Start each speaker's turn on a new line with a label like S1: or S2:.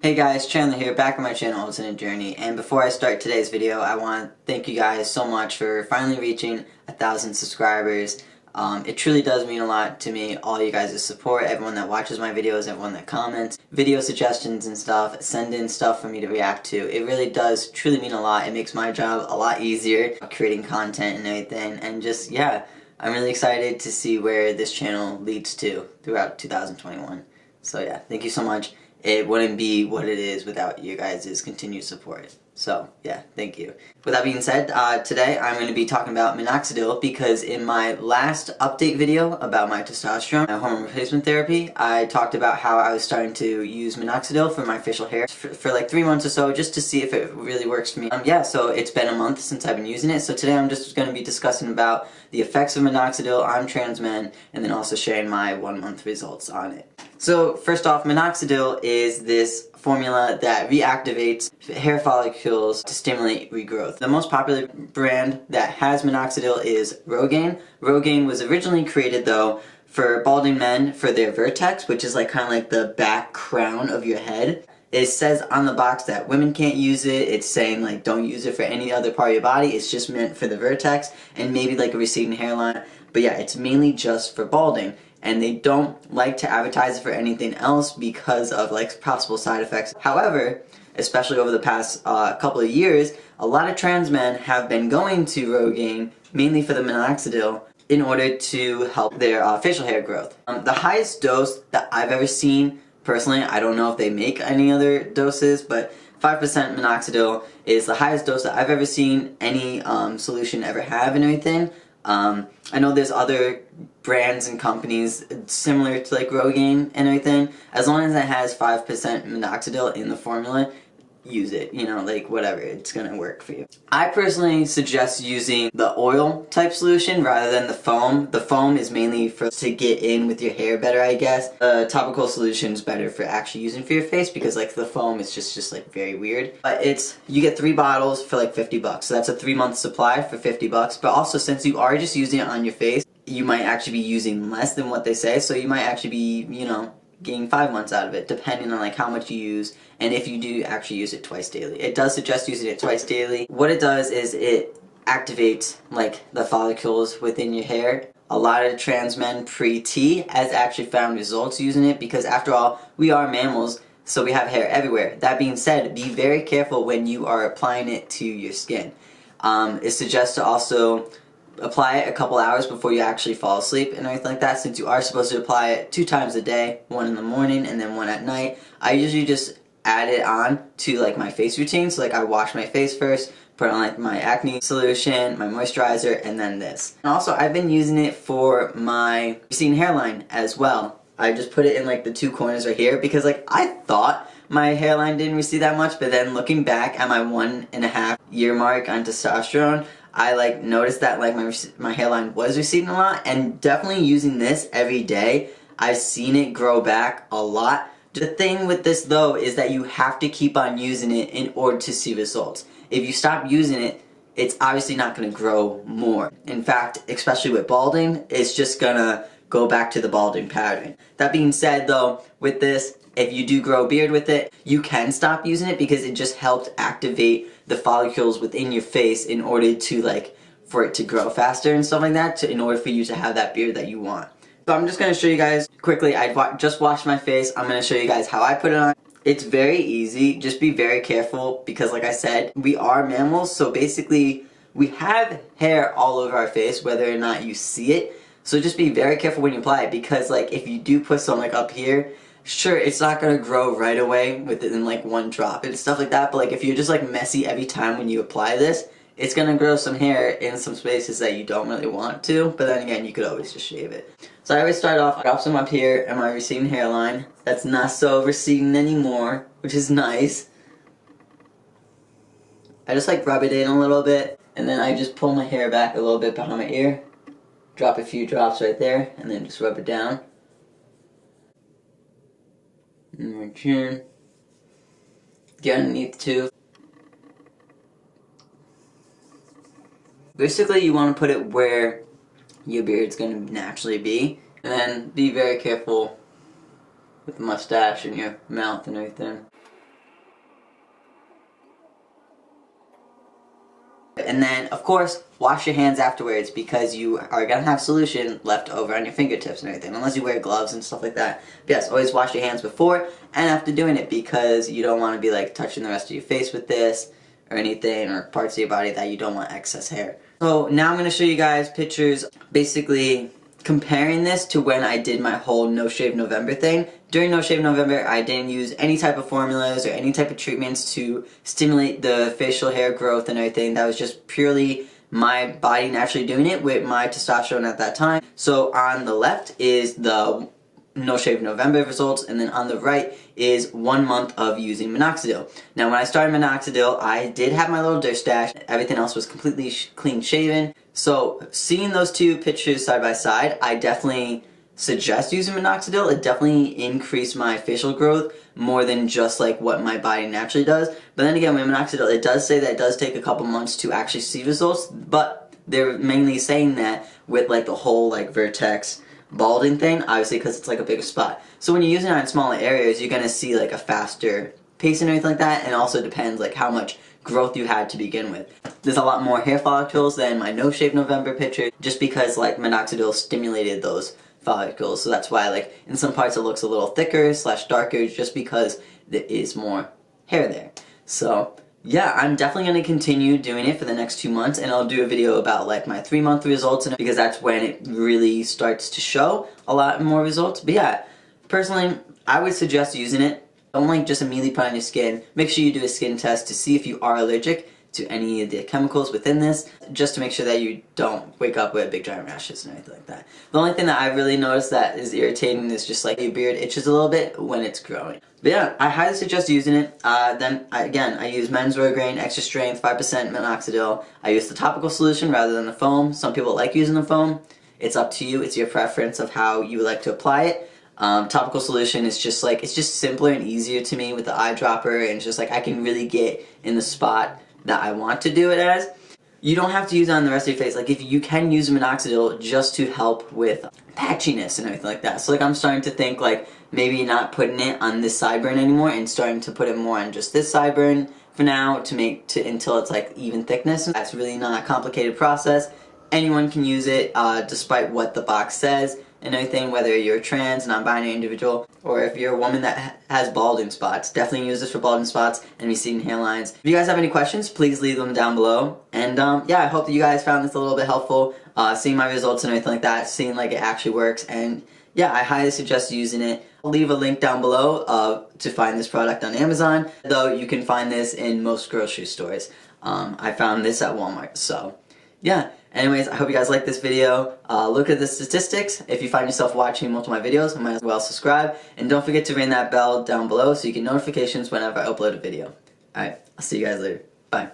S1: Hey guys, Chandler here, back on my channel, It's in a Journey, and before I start today's video, I want to thank you guys so much for finally reaching 1,000 subscribers. It truly does mean a lot to me, all you guys' support, everyone that watches my videos, everyone that comments, video suggestions and stuff, send in stuff for me to react to. It really does truly mean a lot. It makes my job a lot easier, creating content and everything, and just, yeah, I'm really excited to see where this channel leads to throughout 2021. So yeah, thank you so much. It wouldn't be what it is without you guys' continued support. So, yeah, thank you. With that being said, today I'm going to be talking about Minoxidil because in my last update video about my testosterone, my hormone replacement therapy, I talked about how I was starting to use Minoxidil for my facial hair for like 3 months or so just to see if it really works for me. Yeah, so it's been a month since I've been using it, so today I'm just going to be discussing about the effects of Minoxidil on trans men and then also sharing my 1-month results on it. So first off, Minoxidil is this formula that reactivates hair follicles to stimulate regrowth. The most popular brand that has Minoxidil is Rogaine. Rogaine was originally created though for balding men for their vertex, which is like kind of like the back crown of your head. It says on the box that women can't use it. It's saying like don't use it for any other part of your body. It's just meant for the vertex and maybe like a receding hairline. But yeah, it's mainly just for balding. And they don't like to advertise it for anything else because of like possible side effects. However, especially over the past couple of years, a lot of trans men have been going to Rogaine mainly for the Minoxidil in order to help their facial hair growth. The highest dose that I've ever seen, personally, I don't know if they make any other doses, but 5% Minoxidil is the highest dose that I've ever seen any solution ever have and everything. I know there's other brands and companies similar to like Rogaine and everything. As long as it has 5% Minoxidil in the formula, use it, you know, like whatever, it's gonna work for you. I personally suggest using the oil type solution rather than the foam. The foam is mainly for to get in with your hair better, I guess. The topical solution is better for actually using for your face because like the foam is just like very weird. But you get 3 bottles for like 50 bucks. So that's a 3-month supply for 50 bucks. But also since you are just using it on your face, you might actually be using less than what they say. So you might actually be, you know, getting 5 months out of it, depending on like how much you use and if you do actually use it twice daily. It does suggest using it twice daily. What it does is it activates like the follicles within your hair. A lot of trans men pre-T has actually found results using it because after all, we are mammals, so we have hair everywhere. That being said, be very careful when you are applying it to your skin. It suggests to also apply it a couple hours before you actually fall asleep and everything like that, since you are supposed to apply it 2 times a day, 1 in the morning and then 1 at night. I usually just add it on to like my face routine, so like I wash my face first, put on like my acne solution, my moisturizer, and then this. And also I've been using it for my receding hairline as well. I just put it in like the 2 corners right here because like I thought my hairline didn't recede that much, but then looking back at my 1.5 year mark on testosterone, I like noticed that like my hairline was receding a lot, and definitely using this every day, I've seen it grow back a lot. The thing with this though is that you have to keep on using it in order to see results. If you stop using it, it's obviously not going to grow more. In fact, especially with balding, it's just gonna go back to the balding pattern. That being said though, with this, if you do grow a beard with it, you can stop using it because it just helped activate the follicles within your face in order to like, for it to grow faster and stuff like that, in order for you to have that beard that you want. So I'm just going to show you guys quickly. I just washed my face. I'm going to show you guys how I put it on. It's very easy. Just be very careful because like I said, we are mammals, so basically we have hair all over our face whether or not you see it. So just be very careful when you apply it because like if you do put some like up here, sure, it's not going to grow right away within like 1 drop and stuff like that, but like if you're just like messy every time when you apply this, it's going to grow some hair in some spaces that you don't really want to, but then again, you could always just shave it. So I always start off, I drop some up here in my receding hairline. That's not so receding anymore, which is nice. I just like rub it in a little bit, and then I just pull my hair back a little bit behind my ear, drop a few drops right there, and then just rub it down. And my chin. Get underneath too. Basically, you want to put it where your beard's going to naturally be. And then be very careful with the mustache and your mouth and everything. and then of course wash your hands afterwards, because you are gonna have solution left over on your fingertips and everything, unless you wear gloves and stuff like that. But yes, always wash your hands before and after doing it, because you don't want to be like touching the rest of your face with this or anything, or parts of your body that you don't want excess hair. So now I'm going to show you guys pictures basically comparing this to when I did my whole No Shave November thing. During No Shave November, I didn't use any type of formulas or any type of treatments to stimulate the facial hair growth and everything. That was just purely my body naturally doing it with my testosterone at that time. So on the left is the No Shave November results, and then on the right is 1 month of using Minoxidil. Now when I started Minoxidil, I did have my little dirt stash. Everything else was completely clean shaven. So seeing those two pictures side by side, I definitely suggest using Minoxidil. It definitely increased my facial growth more than just like what my body naturally does. But then again, with Minoxidil, it does say that it does take a couple months to actually see results, but they're mainly saying that with like the whole like vertex balding thing, obviously, because it's like a bigger spot. So when you're using it on smaller areas, you're gonna see like a faster pace and everything like that, and also depends like how much growth you had to begin with. There's a lot more hair follicles than my No Shave November picture, just because like Minoxidil stimulated those follicles. So that's why like in some parts it looks a little thicker / darker, just because there is more hair there. So yeah, I'm definitely going to continue doing it for the next 2 months, and I'll do a video about like my 3-month results, and because that's when it really starts to show a lot more results. But yeah, personally, I would suggest using it. Don't like just immediately put on your skin. Make sure you do a skin test to see if you are allergic to any of the chemicals within this, just to make sure that you don't wake up with big giant rashes and anything like that. The only thing that I've really noticed that is irritating is just like your beard itches a little bit when it's growing. But yeah, I highly suggest using it. I use Men's Wear Grain Extra Strength 5% Minoxidil. I use the topical solution rather than the foam. Some people like using the foam. It's up to you. It's your preference of how you would like to apply it. Topical solution is just like, it's just simpler and easier to me with the eyedropper, and it's just like I can really get in the spot that I want to do it as. You don't have to use it on the rest of your face. Like, if you can use Minoxidil just to help with patchiness and everything like that. So like I'm starting to think like maybe not putting it on this sideburn anymore, and starting to put it more on just this sideburn for now until it's like even thickness. That's really not a complicated process. Anyone can use it despite what the box says and everything, whether you're trans, non-binary individual, or if you're a woman that has balding spots. Definitely use this for balding spots and receding hairlines. If you guys have any questions, please leave them down below. And yeah, I hope that you guys found this a little bit helpful, seeing my results and everything like that, seeing like it actually works. And yeah, I highly suggest using it. I'll leave a link down below to find this product on Amazon, though you can find this in most grocery stores. I found this at Walmart, so yeah. Anyways, I hope you guys like this video. Look at the statistics. If you find yourself watching multiple of my videos, you might as well subscribe. And don't forget to ring that bell down below so you get notifications whenever I upload a video. Alright, I'll see you guys later. Bye.